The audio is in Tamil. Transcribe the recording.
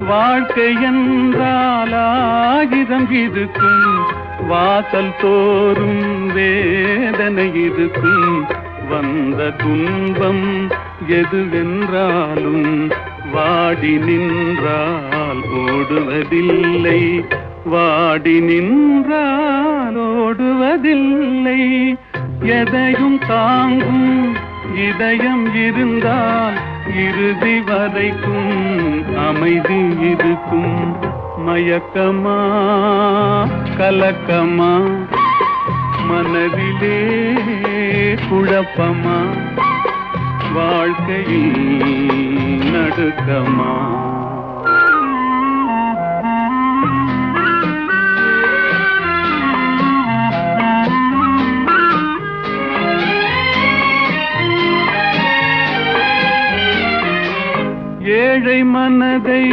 வாழ்க்கை என்றால் ஆயிரம் இருக்கும், வாசல் தோறும் வேதனை இருக்கும். வந்த துன்பம் எதுவென்றாலும் வாடி நின்றால் ஓடுவதில்லை, வாடி நின்றால் ஓடுவதில்லை. எதையும் தாங்கும் இதயம் இருந்தால் இறுதி வரைக்கும் அமைதி இருக்கும். மயக்கமா கலக்கமா, மனதிலே குழப்பமா, வாழ்க்கையில் நடுக்கமா. ஏழை மனதை